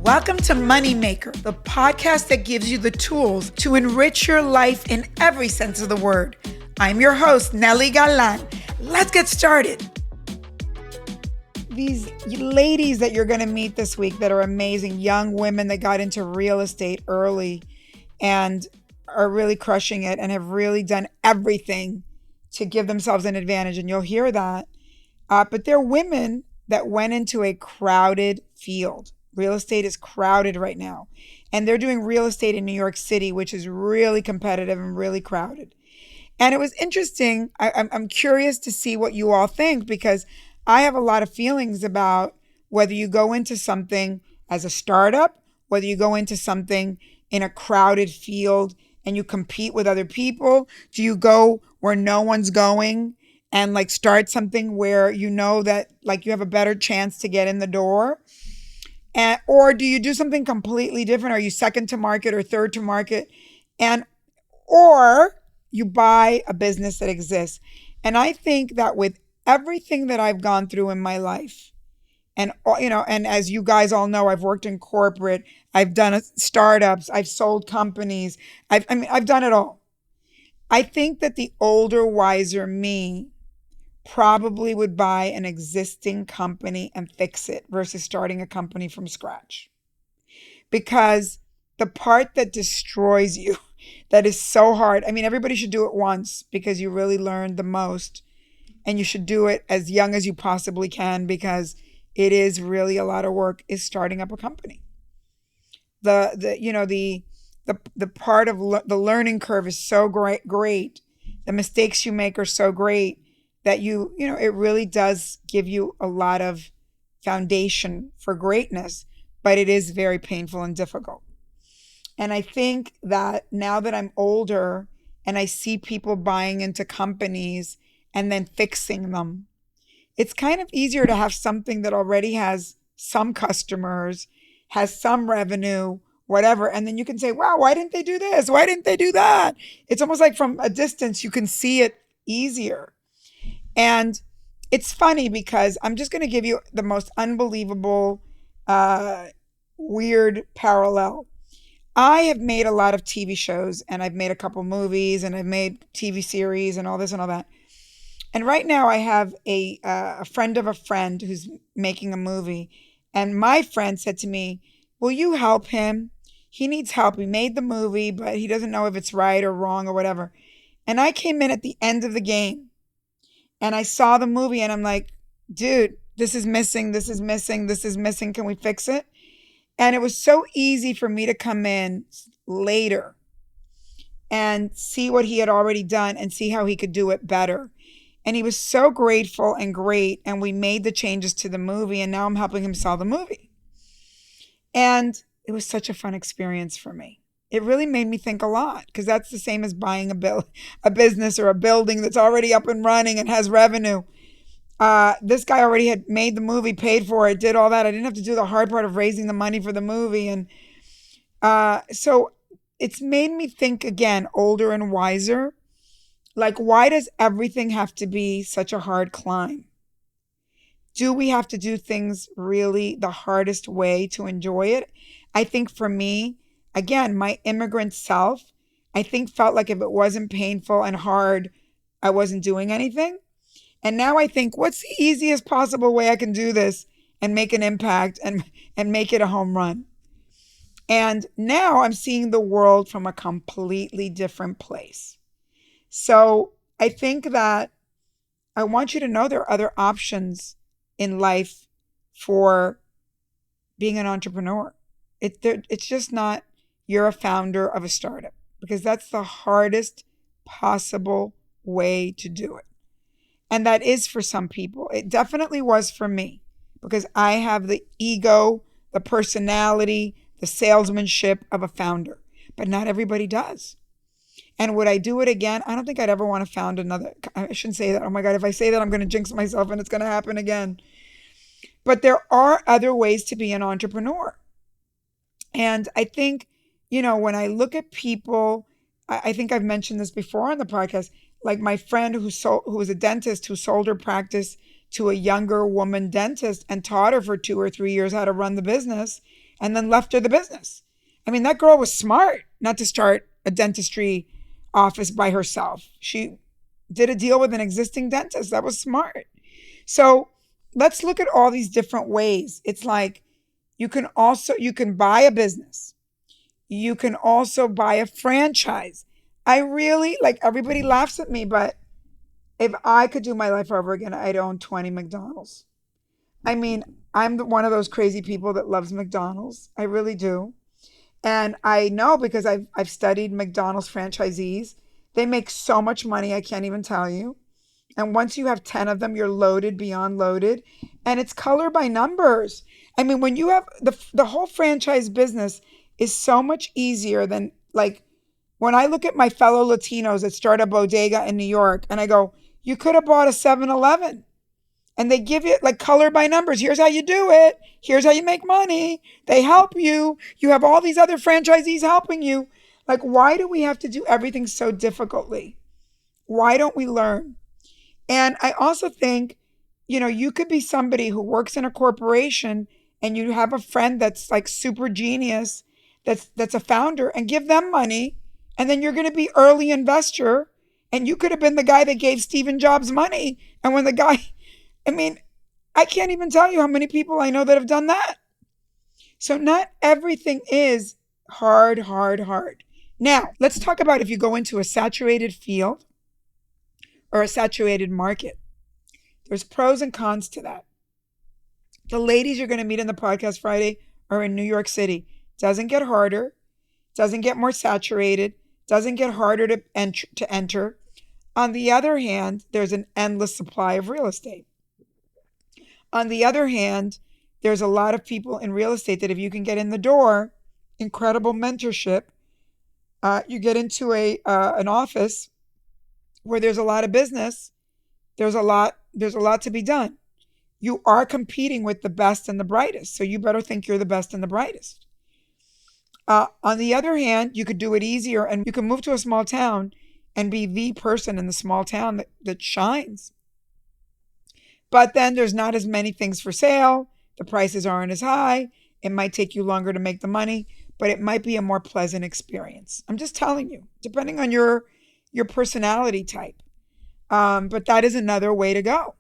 Welcome to Moneymaker, the podcast that gives you the tools to enrich your life in every sense of the word. I'm your host, Nely Galan. Let's get started. These ladies that you're going to meet this week that are amazing, young women that got into real estate early and are really crushing it and have really done everything to give themselves an advantage. And you'll hear that. But they're women that went into a crowded field. Real estate is crowded right now. And they're doing real estate in New York City, which is really competitive and really crowded. And it was interesting. I'm curious to see what you all think, because I have a lot of feelings about whether you go into something as a startup, whether you go into something in a crowded field and you compete with other people. Do you go where no one's going and start something where you know that you have a better chance to get in the door? Or do you do something completely different? Are you second to market or third to market? Or you buy a business that exists. And I think that with everything that I've gone through in my life, and as you guys all know, I've worked in corporate, I've done startups, I've sold companies, I've done it all. I think that the older, wiser me probably would buy an existing company and fix it versus starting a company from scratch. Because the part that destroys you, that is so hard. Everybody should do it once because you really learn the most, and you should do it as young as you possibly can because it is really a lot of work, is starting up a company. The part of the learning curve is so great. The mistakes you make are so great that it really does give you a lot of foundation for greatness, but it is very painful and difficult. And I think that now that I'm older and I see people buying into companies and then fixing them, it's kind of easier to have something that already has some customers, has some revenue, whatever. And then you can say, wow, why didn't they do this? Why didn't they do that? It's almost like from a distance, you can see it easier. And it's funny because I'm just going to give you the most unbelievable, weird parallel. I have made a lot of TV shows, and I've made a couple movies, and I've made TV series and all this and all that. And right now I have a friend of a friend who's making a movie. And my friend said to me, will you help him? He needs help. He made the movie, but he doesn't know if it's right or wrong or whatever. And I came in at the end of the game. And I saw the movie and I'm like, dude, this is missing. This is missing. This is missing. Can we fix it? And it was so easy for me to come in later and see what he had already done and see how he could do it better. And he was so grateful and great. And we made the changes to the movie. And now I'm helping him sell the movie. And it was such a fun experience for me. It really made me think a lot, because that's the same as buying a business or a building that's already up and running and has revenue. This guy already had made the movie, paid for it, did all that. I didn't have to do the hard part of raising the money for the movie. And so it's made me think again, older and wiser. Why does everything have to be such a hard climb? Do we have to do things really the hardest way to enjoy it? I think for me, again, my immigrant self, I think felt like if it wasn't painful and hard, I wasn't doing anything. And now I think, what's the easiest possible way I can do this and make an impact and make it a home run? And now I'm seeing the world from a completely different place. So I think that I want you to know there are other options in life for being an entrepreneur. It's just not you're a founder of a startup, because that's the hardest possible way to do it. And that is for some people. It definitely was for me, because I have the ego, the personality, the salesmanship of a founder, but not everybody does. And would I do it again? I don't think I'd ever want to found another. I shouldn't say that. Oh my God, if I say that, I'm going to jinx myself and it's going to happen again. But there are other ways to be an entrepreneur. And I think, when I look at people, I think I've mentioned this before on the podcast, like my friend who was a dentist who sold her practice to a younger woman dentist and taught her for 2 or 3 years how to run the business. and then left her the business. I mean, that girl was smart not to start a dentistry office by herself. She did a deal with an existing dentist. That was smart. So let's look at all these different ways. It's like you can buy a business. You can also buy a franchise. I really like everybody laughs at me, but if I could do my life over again, I'd own 20 McDonald's. I mean, one of those crazy people that loves McDonald's. I really do. And I know because I've studied McDonald's franchisees. They make so much money, I can't even tell you. And once you have 10 of them, you're loaded beyond loaded. And it's color by numbers. I mean, when you have the whole franchise business is so much easier than like when I look at my fellow Latinos that start a bodega in New York and I go, you could have bought a 7-Eleven. And they give you like color by numbers. Here's how you do it. Here's how you make money. They help you. You have all these other franchisees helping you. Like, why do we have to do everything so difficultly? Why don't we learn? And I also think, you could be somebody who works in a corporation and you have a friend that's like super genius, that's a founder, and give them money. And then you're going to be early investor. And you could have been the guy that gave Stephen Jobs money. And when the guy, I mean, I can't even tell you how many people I know that have done that. So not everything is hard, hard, hard. Now, let's talk about if you go into a saturated field or a saturated market. There's pros and cons to that. The ladies you're going to meet in the podcast Friday are in New York City. Doesn't get harder, doesn't get more saturated, doesn't get harder to enter. On the other hand, there's an endless supply of real estate. On the other hand, there's a lot of people in real estate that if you can get in the door, incredible mentorship, you get into an office where there's a lot of business, there's a lot to be done. You are competing with the best and the brightest, so you better think you're the best and the brightest. On the other hand, you could do it easier and you can move to a small town and be the person in the small town that shines. But then there's not as many things for sale. The prices aren't as high. It might take you longer to make the money, but it might be a more pleasant experience. I'm just telling you, depending on your personality type. But that is another way to go.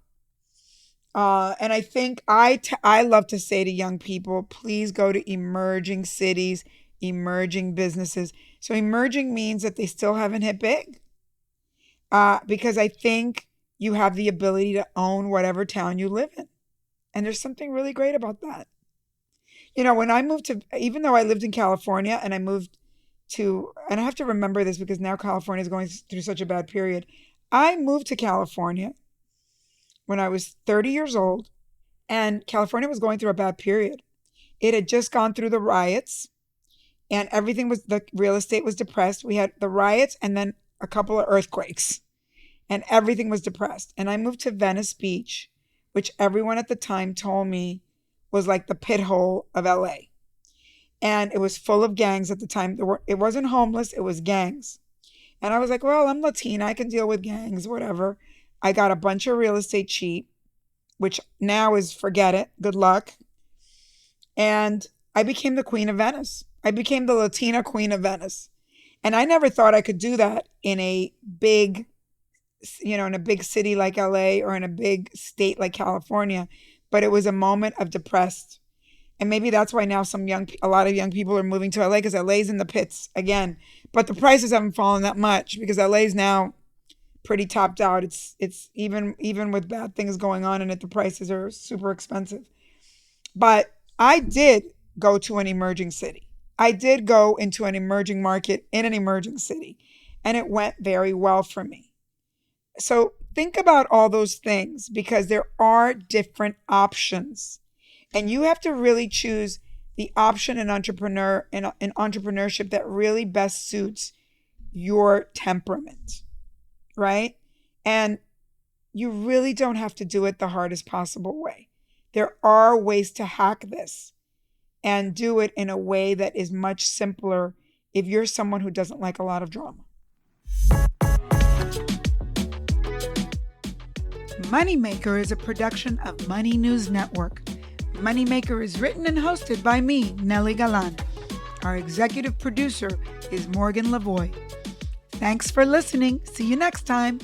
And I think I love to say to young people, please go to emerging cities, emerging businesses. So emerging means that they still haven't hit big. Because I think you have the ability to own whatever town you live in. And there's something really great about that. When I moved even though I lived in California and I moved and I have to remember this because now California is going through such a bad period. I moved to California when I was 30 years old and California was going through a bad period. It had just gone through the riots and the real estate was depressed. We had the riots and then a couple of earthquakes. And everything was depressed. And I moved to Venice Beach, which everyone at the time told me was like the pit hole of LA. And it was full of gangs at the time. It wasn't homeless, it was gangs. And I was like, well, I'm Latina, I can deal with gangs, whatever. I got a bunch of real estate cheap, which now is forget it, good luck. And I became the Queen of Venice. I became the Latina Queen of Venice. And I never thought I could do that in a big city like LA or in a big state like California, but it was a moment of depressed. And maybe that's why now a lot of young people are moving to LA because LA's in the pits again. But the prices haven't fallen that much because LA's now pretty topped out. It's even with bad things going on in it, the prices are super expensive. But I did go to an emerging city. I did go into an emerging market in an emerging city, and it went very well for me. So think about all those things because there are different options. And you have to really choose the option in entrepreneurship that really best suits your temperament, right? And you really don't have to do it the hardest possible way. There are ways to hack this and do it in a way that is much simpler if you're someone who doesn't like a lot of drama. Moneymaker is a production of Money News Network. Moneymaker is written and hosted by me, Nely Galan. Our executive producer is Morgan Lavoie. Thanks for listening. See you next time.